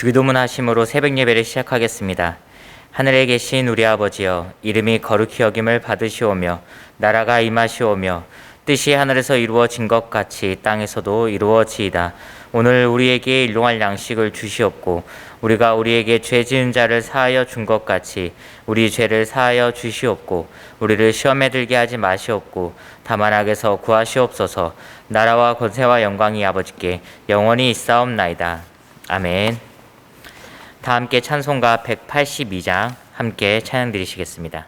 주기도문 하심으로 새벽 예배를 시작하겠습니다. 하늘에 계신 우리 아버지여, 이름이 거룩히 여김을 받으시오며 나라가 임하시오며 뜻이 하늘에서 이루어진 것 같이 땅에서도 이루어지이다. 오늘 우리에게 일용할 양식을 주시옵고 우리가 우리에게 죄 지은 자를 사하여 준 것 같이 우리 죄를 사하여 주시옵고 우리를 시험에 들게 하지 마시옵고 다만 악에서 구하시옵소서. 나라와 권세와 영광이 아버지께 영원히 있사옵나이다. 아멘. 다 함께 찬송가 182장 함께 찬양 드리시겠습니다.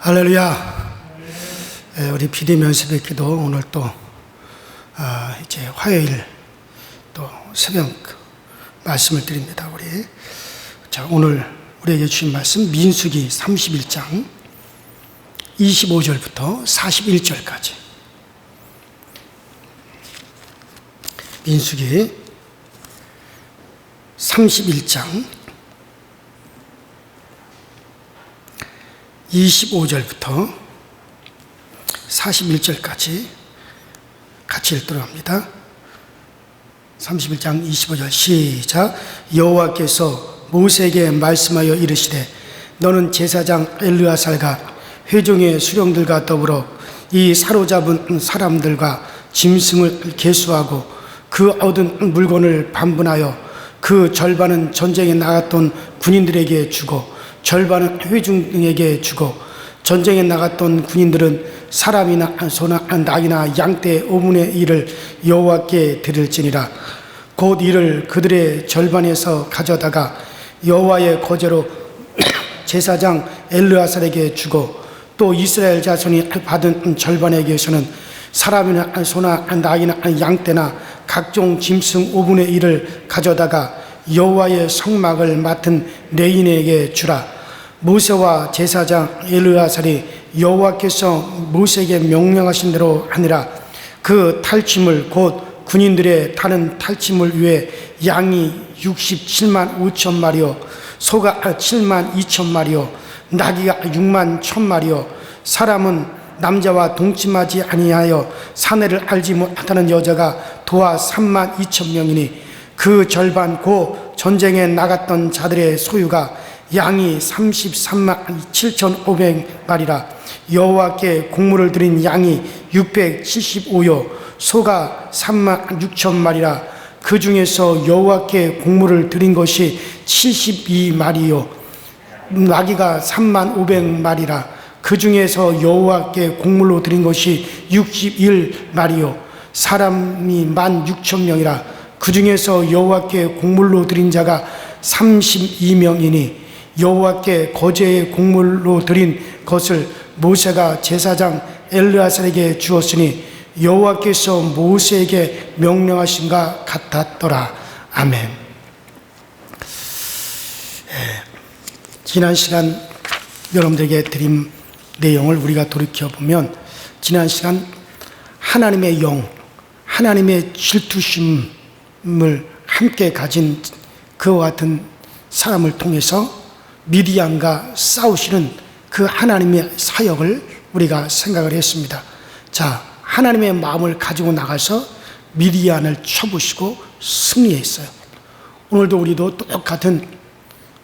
할렐루야. 우리 비대면습의 기도 오늘 또 이제 화요일 또 새벽 말씀을 드립니다. 자, 오늘 우리에게 주신 말씀 민수기 31장 25절부터 41절까지. 민수기 31장 25절부터 41절까지 같이 읽도록 합니다. 31장 25절 시작. 여호와께서 모세에게 말씀하여 이르시되 너는 제사장 엘르아살과 회중의 수령들과 더불어 이 사로잡은 사람들과 짐승을 계수하고 그 얻은 물건을 반분하여 그 절반은 전쟁에 나갔던 군인들에게 주고 절반은 회중에게 주고 전쟁에 나갔던 군인들은 사람이나 소나 낙이나 양떼 5분의 1을 여호와께 드릴지니라. 곧 이를 그들의 절반에서 가져다가 여호와의 거제로 제사장 엘르아살에게 주고 또 이스라엘 자손이 받은 절반에게서는 사람이나 소나 나귀나 양떼나 각종 짐승 5분의 1을 가져다가 여호와의 성막을 맡은 레인에게 주라. 모세와 제사장 엘르아살이 여호와께서 모세에게 명령하신 대로 하니라. 그 탈취물 곧 군인들의 타는 탈취물 위에 양이 67만 5천 마리요, 소가 7만 2천 마리요, 나귀가 6만 1천 마리요, 사람은 남자와 동침하지 아니하여 사내를 알지 못하는 여자가 도와 3만 2천 명이니 그 절반 고 전쟁에 나갔던 자들의 소유가 양이 33만 7,500마리라. 여호와께 공물을 드린 양이 675요, 소가 3만 6천 마리라. 그 중에서 여호와께 공물을 드린 것이 72마리요, 나귀가 3만 500마리라. 그 중에서 여호와께 공물로 드린 것이 61마리요, 사람이 16,000명이라. 그 중에서 여호와께 공물로 드린 자가 32명이니 여호와께 거제의 공물로 드린 것을 모세가 제사장 엘르아살에게 주었으니 여호와께서 모세에게 명령하신가 같았더라. 아멘. 지난 시간 여러분들에게 드린 내용을 우리가 돌이켜보면, 지난 시간 하나님의 영, 하나님의 질투심을 함께 가진 그와 같은 사람을 통해서 미디안과 싸우시는 그 하나님의 사역을 우리가 생각을 했습니다. 자, 하나님의 마음을 가지고 나가서 미디안을 쳐부시고 승리했어요. 오늘도 우리도 똑같은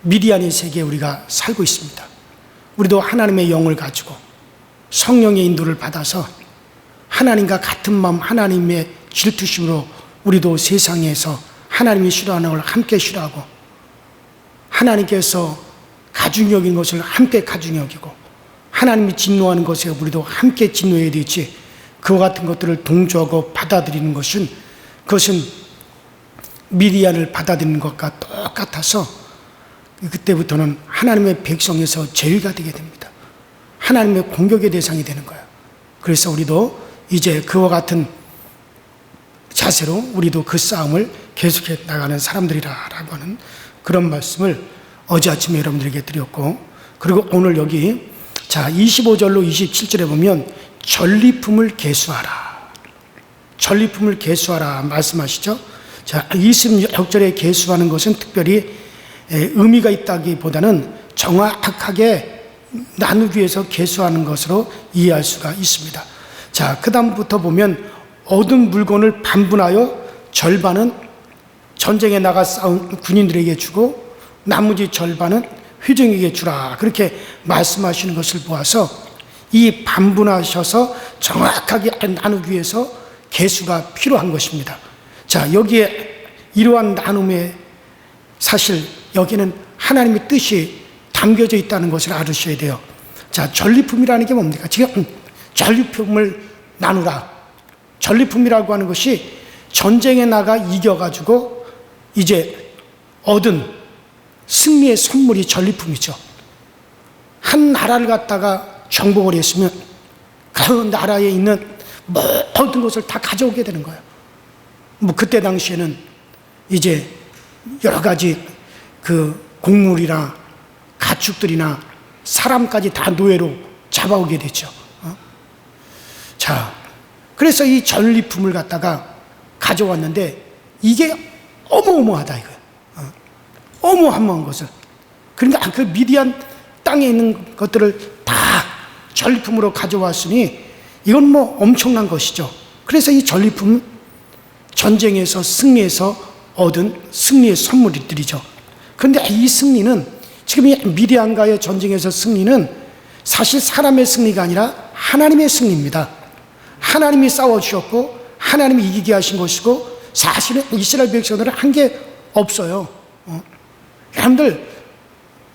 미디안의 세계에 우리가 살고 있습니다. 우리도 하나님의 영을 가지고 성령의 인도를 받아서 하나님과 같은 마음, 하나님의 질투심으로 우리도 세상에서 하나님이 싫어하는 걸 함께 싫어하고, 하나님께서 가중히 여긴 것을 함께 가중히 여기고, 하나님이 진노하는 것에 우리도 함께 진노해야 되지, 그와 같은 것들을 동조하고 받아들이는 것은, 그것은 미디안을 받아들이는 것과 똑같아서 그때부터는 하나님의 백성에서 제외가 되게 됩니다. 하나님의 공격의 대상이 되는 거예요. 그래서 우리도 이제 그와 같은 자세로 우리도 그 싸움을 계속해 나가는 사람들이라고 하는 그런 말씀을 어제 아침에 여러분들에게 드렸고, 그리고 오늘 여기 자 25절로 27절에 보면 전리품을 계수하라, 전리품을 계수하라 말씀하시죠. 자 26절에 계수하는 것은 특별히 의미가 있다기보다는 정확하게 나누기 위해서 계수하는 것으로 이해할 수가 있습니다. 자, 그 다음부터 보면 얻은 물건을 반분하여 절반은 전쟁에 나가 싸운 군인들에게 주고 나머지 절반은 회중에게 주라, 그렇게 말씀하시는 것을 보아서 이 반분하셔서 정확하게 나누기 위해서 계수가 필요한 것입니다. 자, 여기에 이러한 나눔의 사실 여기는 하나님의 뜻이 담겨져 있다는 것을 알으셔야 돼요. 자, 전리품이라는 게 뭡니까? 지금 전리품을 나누라. 전리품이라고 하는 것이 전쟁에 나가 이겨가지고 이제 얻은 승리의 선물이 전리품이죠. 한 나라를 갖다가 정복을 했으면 그 나라에 있는 모든 것을 다 가져오게 되는 거예요. 뭐 그때 당시에는 이제 여러 가지 그 곡물이나 가축들이나 사람까지 다 노예로 잡아오게 되죠. 자, 그래서 이 전리품을 갖다가 가져왔는데 이게 어마어마하다 이거예요. 어마어마한 것을. 그러니까 그 미디안 땅에 있는 것들을 다 전리품으로 가져왔으니 이건 뭐 엄청난 것이죠. 그래서 이 전리품은 전쟁에서 승리해서 얻은 승리의 선물들이죠. 그런데 이 승리는, 지금 이 미디안과의 전쟁에서 승리는 사실 사람의 승리가 아니라 하나님의 승리입니다. 하나님이 싸워주셨고 하나님이 이기게 하신 것이고, 사실은 이스라엘 백성들은 한 게 없어요. 여러분들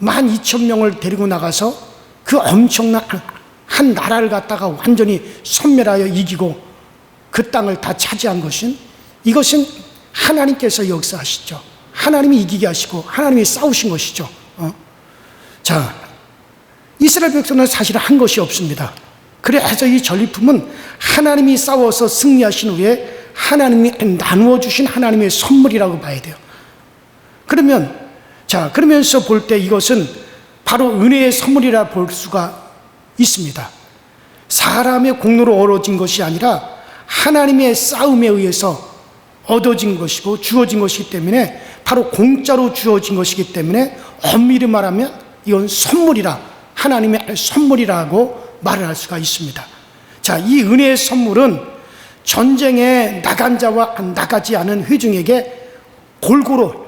12,000명을 데리고 나가서 그 엄청난 한 나라를 갖다가 완전히 소멸하여 이기고 그 땅을 다 차지한 것은, 이것은 하나님께서 역사하시죠. 하나님이 이기게 하시고 하나님이 싸우신 것이죠. 자, 이스라엘 백성은 사실 한 것이 없습니다. 그래서 이 전리품은 하나님이 싸워서 승리하신 후에 하나님이 나누어 주신 하나님의 선물이라고 봐야 돼요. 그러면서 볼 때 이것은 바로 은혜의 선물이라 볼 수가 있습니다. 사람의 공로로 얻어진 것이 아니라 하나님의 싸움에 의해서 얻어진 것이고 주어진 것이기 때문에, 바로 공짜로 주어진 것이기 때문에 엄밀히 말하면 이건 선물이라, 하나님의 선물이라고 말을 할 수가 있습니다. 자, 이 은혜의 선물은 전쟁에 나간 자와 나가지 않은 회중에게 골고루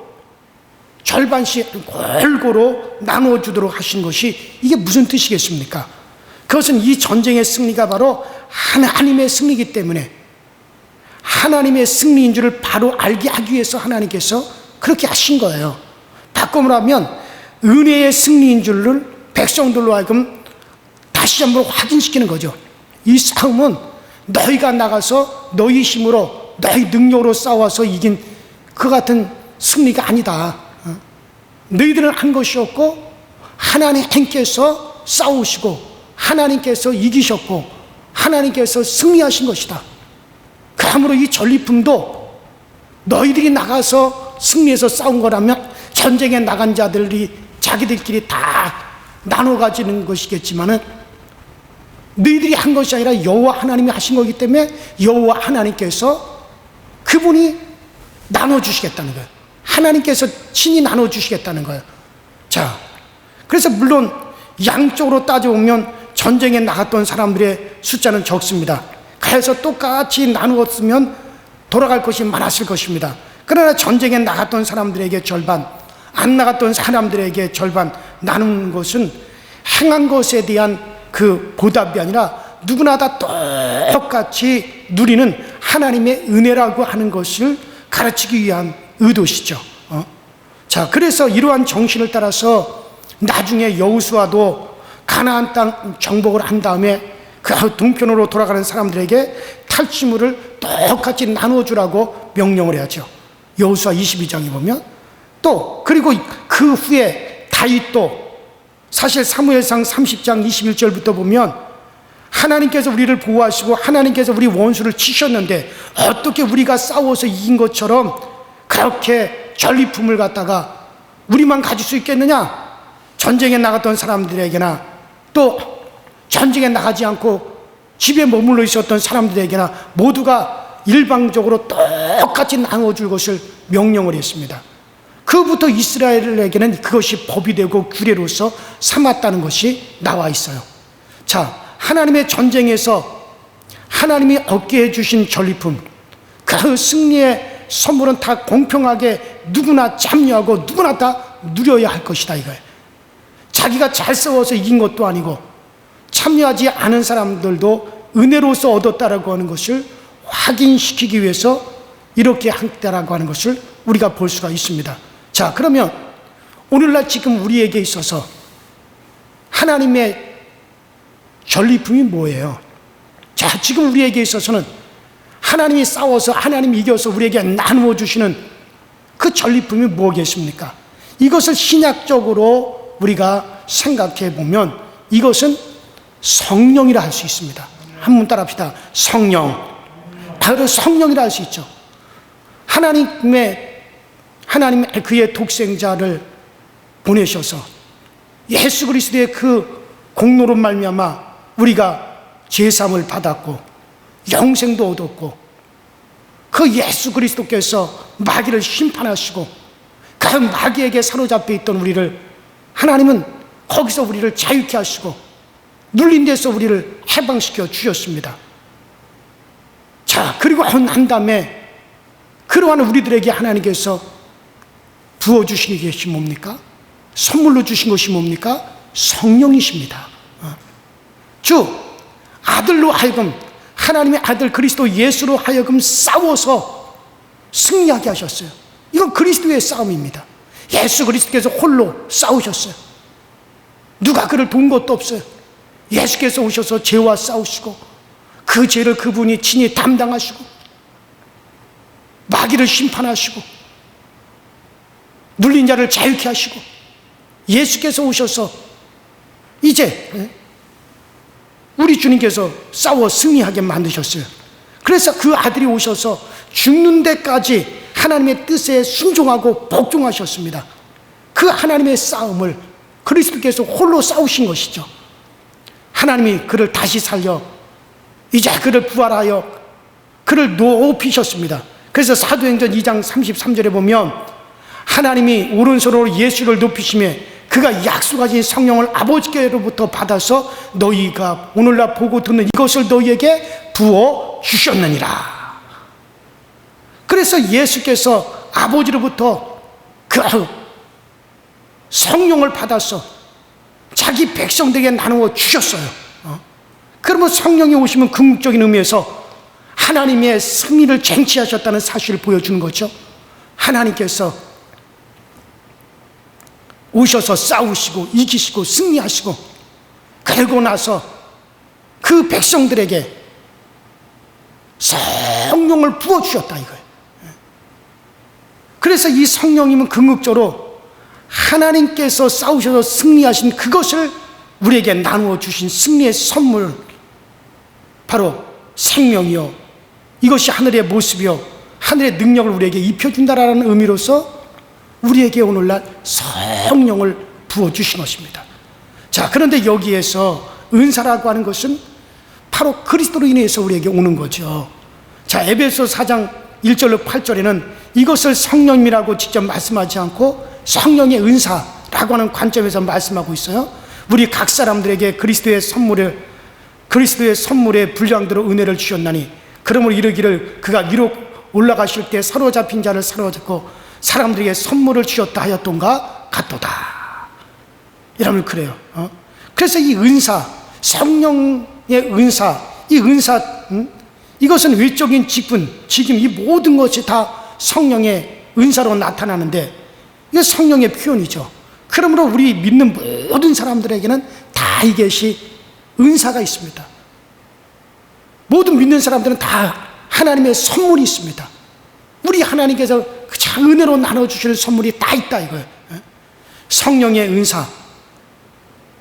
절반씩 골고루 나누어주도록 하신 것이, 이게 무슨 뜻이겠습니까? 그것은 이 전쟁의 승리가 바로 하나님의 승리이기 때문에, 하나님의 승리인 줄을 바로 알게 하기 위해서 하나님께서 그렇게 하신 거예요. 바꿔 말하면 은혜의 승리인 줄을 백성들로 하여금 다시 한번 확인시키는 거죠. 이 싸움은 너희가 나가서 너희 힘으로, 너희 능력으로 싸워서 이긴 그 같은 승리가 아니다. 너희들은 한 것이 없고 하나님께서 싸우시고 하나님께서 이기셨고 하나님께서 승리하신 것이다. 그러므로 이 전리품도 너희들이 나가서 승리해서 싸운 거라면 전쟁에 나간 자들이 자기들끼리 다 나눠 가지는 것이겠지만은, 너희들이 한 것이 아니라 여호와 하나님이 하신 거기 때문에 여호와 하나님께서 그분이 나눠주시겠다는 거예요. 하나님께서 친히 나눠주시겠다는 거예요. 자, 그래서 물론 양쪽으로 따져보면 전쟁에 나갔던 사람들의 숫자는 적습니다. 그래서 똑같이 나누었으면 돌아갈 것이 많았을 것입니다. 그러나 전쟁에 나갔던 사람들에게 절반, 안 나갔던 사람들에게 절반 나눈 것은 행한 것에 대한 그 보답이 아니라 누구나 다 똑같이 누리는 하나님의 은혜라고 하는 것을 가르치기 위한 의도시죠. 자, 그래서 이러한 정신을 따라서 나중에 여호수아도 가나안 땅 정복을 한 다음에 그 동편으로 돌아가는 사람들에게 탈취물을 똑같이 나눠주라고 명령을 해야죠. 여호수아 22장에 보면, 또 그리고 그 후에 다윗도 사실 사무엘상 30장 21절부터 보면 하나님께서 우리를 보호하시고 하나님께서 우리 원수를 치셨는데 어떻게 우리가 싸워서 이긴 것처럼 그렇게 전리품을 갖다가 우리만 가질 수 있겠느냐? 전쟁에 나갔던 사람들에게나 또 전쟁에 나가지 않고 집에 머물러 있었던 사람들에게나 모두가 일방적으로 똑같이 나눠줄 것을 명령을 했습니다. 그부터 이스라엘에게는 그것이 법이 되고 규례로서 삼았다는 것이 나와 있어요. 자, 하나님의 전쟁에서 하나님이 얻게 해주신 전리품, 그 승리의 선물은 다 공평하게 누구나 참여하고 누구나 다 누려야 할 것이다, 이거예요. 자기가 잘 싸워서 이긴 것도 아니고 참여하지 않은 사람들도 은혜로서 얻었다라고 하는 것을 확인시키기 위해서 이렇게 했다라고 하는 것을 우리가 볼 수가 있습니다. 자, 그러면 오늘날 지금 우리에게 있어서 하나님의 전리품이 뭐예요? 자, 지금 우리에게 있어서는 하나님이 싸워서 하나님이 이겨서 우리에게 나누어 주시는 그 전리품이 뭐겠습니까? 이것을 신약적으로 우리가 생각해 보면 이것은 성령이라 할 수 있습니다. 한번 따라합시다. 성령. 바로 성령이라 할 수 있죠. 하나님의 그의 독생자를 보내셔서 예수 그리스도의 그 공로로 말미암아 우리가 죄사함을 받았고 영생도 얻었고, 그 예수 그리스도께서 마귀를 심판하시고 그 마귀에게 사로잡혀 있던 우리를 하나님은 거기서 우리를 자유케 하시고 눌린 데서 우리를 해방시켜 주셨습니다. 자, 그리고 난 다음에 그러한 우리들에게 하나님께서 부어주신 것이 뭡니까? 선물로 주신 것이 뭡니까? 성령이십니다. 주 아들로 하여금, 하나님의 아들 그리스도 예수로 하여금 싸워서 승리하게 하셨어요. 이건 그리스도의 싸움입니다. 예수 그리스도께서 홀로 싸우셨어요. 누가 그를 도운 것도 없어요. 예수께서 오셔서 죄와 싸우시고 그 죄를 그분이 친히 담당하시고 마귀를 심판하시고 눌린 자를 자유케 하시고, 예수께서 오셔서 이제 우리 주님께서 싸워 승리하게 만드셨어요. 그래서 그 아들이 오셔서 죽는 데까지 하나님의 뜻에 순종하고 복종하셨습니다. 그 하나님의 싸움을 그리스도께서 홀로 싸우신 것이죠. 하나님이 그를 다시 살려 이제 그를 부활하여 그를 높이셨습니다. 그래서 사도행전 2장 33절에 보면 하나님이 오른손으로 예수를 높이시며 그가 약속하신 성령을 아버지께로부터 받아서 너희가 오늘날 보고 듣는 이것을 너희에게 부어 주셨느니라. 그래서 예수께서 아버지로부터 그 성령을 받아서 자기 백성들에게 나누어 주셨어요. 그러면 성령이 오시면 궁극적인 의미에서 하나님의 승리를 쟁취하셨다는 사실을 보여주는 거죠. 하나님께서 오셔서 싸우시고 이기시고 승리하시고 그러고 나서 그 백성들에게 성령을 부어주셨다 이거예요. 그래서 이 성령님은 궁극적으로 하나님께서 싸우셔서 승리하신 그것을 우리에게 나누어 주신 승리의 선물, 바로 생명이요, 이것이 하늘의 모습이요 하늘의 능력을 우리에게 입혀준다라는 의미로서 우리에게 오늘날 성령을 부어주신 것입니다. 자, 그런데 여기에서 은사라고 하는 것은 바로 그리스도로 인해서 우리에게 오는 거죠. 자, 에베소 4장 1절로 8절에는 이것을 성령이라고 직접 말씀하지 않고 성령의 은사라고 하는 관점에서 말씀하고 있어요. 우리 각 사람들에게 그리스도의 선물의 분량대로 은혜를 주셨나니 그러므로 이르기를 그가 위로 올라가실 때 사로잡힌 자를 사로잡고 사람들에게 선물을 주셨다 하였던가 같도다. 이러면 그래요. 그래서 이 은사, 성령의 은사, 이 은사, 이것은 외적인 직분, 지금 이 모든 것이 다 성령의 은사로 나타나는데 이게 성령의 표현이죠. 그러므로 우리 믿는 모든 사람들에게는 다 이것이 은사가 있습니다. 모든 믿는 사람들은 다 하나님의 선물이 있습니다. 우리 하나님께서 참 은혜로 나눠주시는 선물이 다 있다 이거예요. 성령의 은사.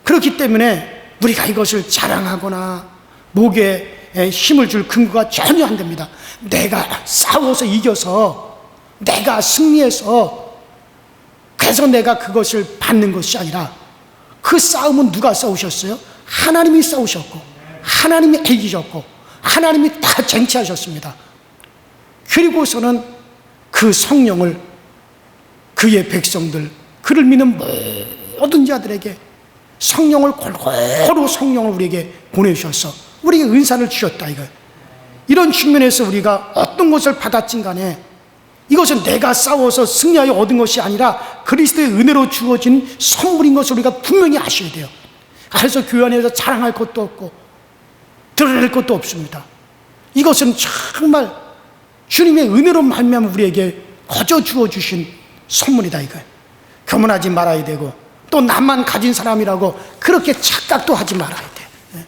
그렇기 때문에 우리가 이것을 자랑하거나 목에 힘을 줄 근거가 전혀 안 됩니다. 내가 싸워서 이겨서 내가 승리해서 그래서 내가 그것을 받는 것이 아니라 그 싸움은 누가 싸우셨어요? 하나님이 싸우셨고 하나님이 이기셨고 하나님이 다 쟁취하셨습니다. 그리고서는 그 성령을 그의 백성들, 그를 믿는 모든 자들에게 성령을 골고루 성령을 우리에게 보내주셔서 우리에게 은사를 주셨다 이거예요. 이런 측면에서 우리가 어떤 것을 받았진 간에 이것은 내가 싸워서 승리하여 얻은 것이 아니라 그리스도의 은혜로 주어진 선물인 것을 우리가 분명히 아셔야 돼요. 그래서 교회 안에서 자랑할 것도 없고 드러낼 것도 없습니다. 이것은 정말 주님의 은혜로 말미암아 우리에게 거저 주어주신 선물이다 이거예요. 교만하지 말아야 되고 또 나만 가진 사람이라고 그렇게 착각도 하지 말아야 돼.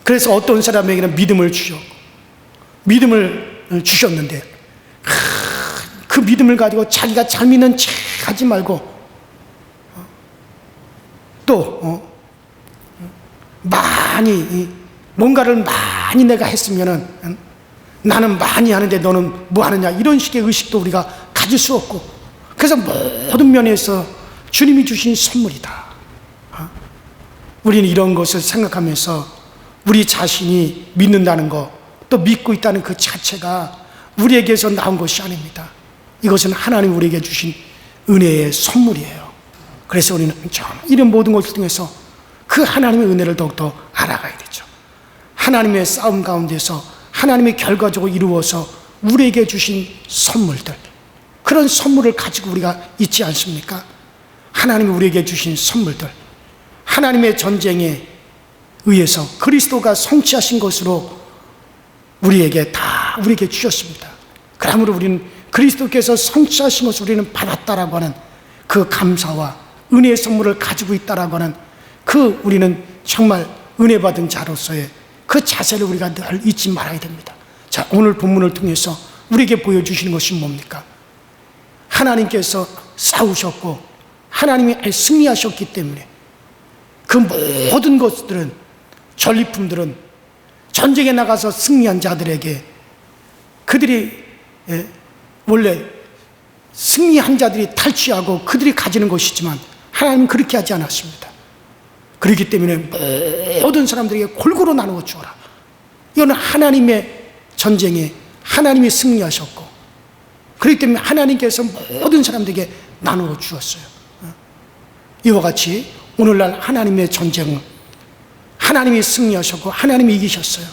그래서 어떤 사람에게는 믿음을 주셨고 믿음을 주셨는데 그 믿음을 가지고 자기가 잘 믿는 척 하지 말고 또 많이 뭔가를 많이 내가 했으면은 나는 많이 하는데 너는 뭐 하느냐 이런 식의 의식도 우리가 가질 수 없고 그래서 모든 면에서 주님이 주신 선물이다. 우리는 이런 것을 생각하면서 우리 자신이 믿는다는 것 또 믿고 있다는 그 자체가 우리에게서 나온 것이 아닙니다. 이것은 하나님 우리에게 주신 은혜의 선물이에요. 그래서 우리는 이런 모든 것을 통해서 그 하나님의 은혜를 더욱더 알아가야 되죠. 하나님의 싸움 가운데서 하나님의 결과적으로 이루어서 우리에게 주신 선물들, 그런 선물을 가지고 우리가 있지 않습니까? 하나님이 우리에게 주신 선물들, 하나님의 전쟁에 의해서 그리스도가 성취하신 것으로 우리에게 주셨습니다. 그러므로 우리는 그리스도께서 성취하신 것을 우리는 받았다라고 하는 그 감사와 은혜의 선물을 가지고 있다라고 하는 그 우리는 정말 은혜 받은 자로서의 그 자세를 우리가 늘 잊지 말아야 됩니다. 자, 오늘 본문을 통해서 우리에게 보여주시는 것이 뭡니까? 하나님께서 싸우셨고 하나님이 승리하셨기 때문에 그 모든 것들은 전리품들은 전쟁에 나가서 승리한 자들에게 그들이 원래 승리한 자들이 탈취하고 그들이 가지는 것이지만 하나님은 그렇게 하지 않았습니다. 그렇기 때문에 모든 사람들에게 골고루 나누어 주어라. 이거는 하나님의 전쟁에 하나님이 승리하셨고, 그렇기 때문에 하나님께서 모든 사람들에게 나누어 주었어요. 이와 같이 오늘날 하나님의 전쟁은 하나님이 승리하셨고 하나님이 이기셨어요.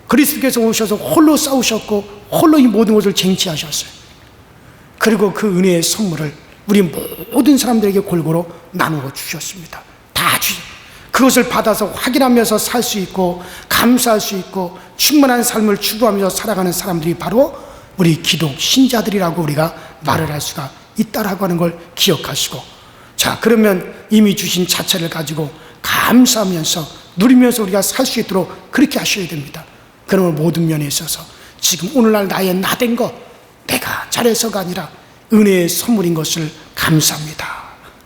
그리스도께서 오셔서 홀로 싸우셨고 홀로 이 모든 것을 쟁취하셨어요. 그리고 그 은혜의 선물을 우리 모든 사람들에게 골고루 나누어 주셨습니다. 다 주셨어요. 그것을 받아서 확인하면서 살 수 있고 감사할 수 있고 충만한 삶을 추구하면서 살아가는 사람들이 바로 우리 기독 신자들이라고 우리가 말을 할 수가 있다라고 하는 걸 기억하시고, 자, 그러면 이미 주신 자체를 가지고 감사하면서 누리면서 우리가 살 수 있도록 그렇게 하셔야 됩니다. 그러면 모든 면에 있어서 지금 오늘날 나의 나된 것, 내가 잘해서가 아니라 은혜의 선물인 것을 감사합니다.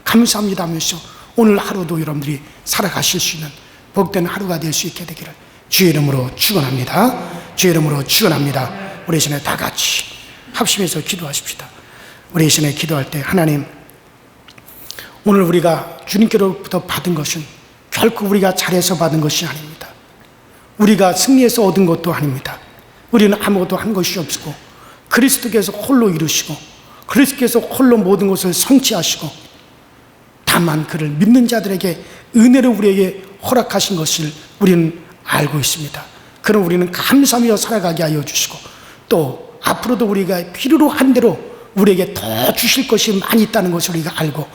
감사합니다 하면서 오늘 하루도 여러분들이 살아가실 수 있는 복된 하루가 될 수 있게 되기를 주의 이름으로 축원합니다. 주의 이름으로 축원합니다. 우리 시간에 다 같이 합심해서 기도하십시다. 우리 시간에 기도할 때 하나님, 오늘 우리가 주님께로부터 받은 것은 결코 우리가 잘해서 받은 것이 아닙니다. 우리가 승리해서 얻은 것도 아닙니다. 우리는 아무것도 한 것이 없고 그리스도께서 홀로 이루시고 그리스도께서 홀로 모든 것을 성취하시고 다만 그를 믿는 자들에게 은혜를 우리에게 허락하신 것을 우리는 알고 있습니다. 그럼 우리는 감사하며 살아가게 하여 주시고 또 앞으로도 우리가 필요로 한 대로 우리에게 더 주실 것이 많이 있다는 것을 우리가 알고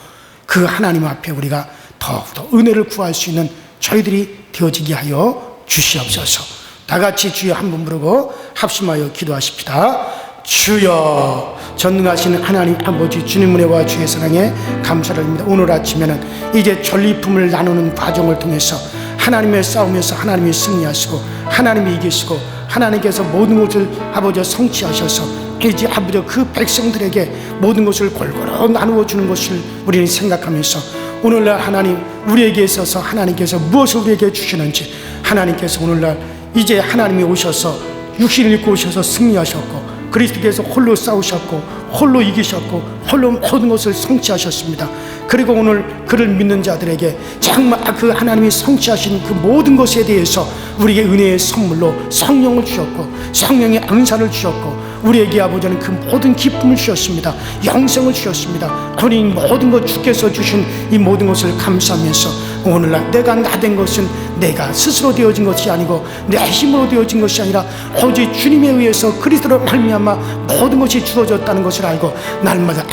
그 하나님 앞에 우리가 더욱더 은혜를 구할 수 있는 저희들이 되어지게 하여 주시옵소서. 다 같이 주여 한 번 부르고 합심하여 기도하십시다. 주여, 전능하신 하나님 아버지, 주님 은혜와 주의 사랑에 감사를 드립니다. 오늘 아침에는 이제 전리품을 나누는 과정을 통해서 하나님의 싸움에서 하나님이 승리하시고 하나님이 이기시고 하나님께서 모든 것을 아버지 성취하셔서 이제 아버지 그 백성들에게 모든 것을 골고루 나누어 주는 것을 우리는 생각하면서 오늘날 하나님 우리에게 있어서 하나님께서 무엇을 우리에게 주시는지, 하나님께서 오늘날 이제 하나님이 오셔서 육신을 입고 오셔서 승리하셨고 그리스도께서 홀로 싸우셨고 홀로 이기셨고 홀로 모든 것을 성취하셨습니다. 그리고 오늘 그를 믿는 자들에게 정말 그 하나님이 성취하신 그 모든 것에 대해서 우리에게 은혜의 선물로 성령을 주셨고 성령의 은사를 주셨고 우리에게 아버지는 그 모든 기쁨을 주셨습니다. 영생을 주셨습니다. 우리 모든 것 주께서 주신 이 모든 것을 감사하면서 오늘날 내가 나된 것은 내가 스스로 되어진 것이 아니고 내 힘으로 되어진 것이 아니라 오직 주님에 의해서 그리스도로 말미암아 모든 것이 주어졌다는 것을 알고 날마다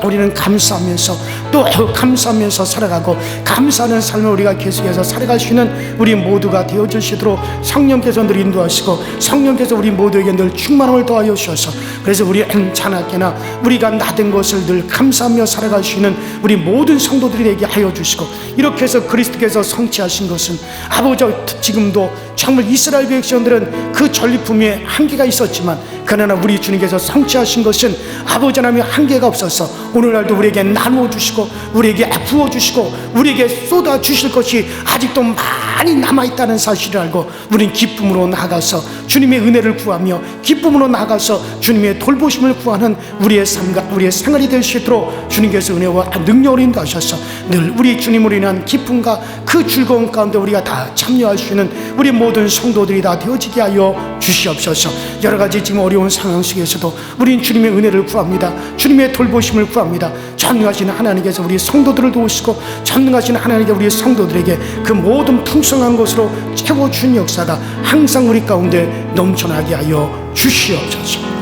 우리는 감사하면서 또 감사하면서 살아가고 감사하는 삶을 우리가 계속해서 살아갈 수 있는 우리 모두가 되어주시도록 성령께서 늘 인도하시고 성령께서 우리 모두에게 늘 충만함을 더하여 주셔서 그래서 우리 자나깨나 우리가 나된 것을 늘 감사하며 살아갈 수 있는 우리 모든 성도들이 되게 하여 주시고 이렇게 해서 그리스도께서 성취하신 것은 아버지 지금도 정말 이스라엘 백성들은 그 전리품에 한계가 있었지만 그러나 우리 주님께서 성취하신 것은 아버지 하나님의 한계가 없어서 오늘날도 우리에게 나누어 주시고 우리에게 부어 주시고 우리에게 쏟아 주실 것이 아직도 많이 남아있다는 사실을 알고 우리는 기쁨으로 나아가서 주님의 은혜를 구하며 기쁨으로 나아가서 주님의 돌보심을 구하는 우리의 삶과 우리의 생활이 될 수 있도록 주님께서 은혜와 능력을 인도하셔서 늘 우리 주님으로 인한 기쁨과 그 즐거움 가운데 우리가 다 참여할 수 있는 우리 모든 성도들이 다 되어지게 하여 주시옵소서. 여러 가지 지금 어려운 상황 속에서도 우리는 주님의 은혜를 구합니다. 주님의 돌보심을 구합니다. 전능하신 하나님께서 우리 성도들을 도우시고 전능하신 하나님께 우리 성도들에게 그 모든 풍성한 것으로 채워준 역사가 항상 우리 가운데 넘쳐나게 하여 주시옵소서.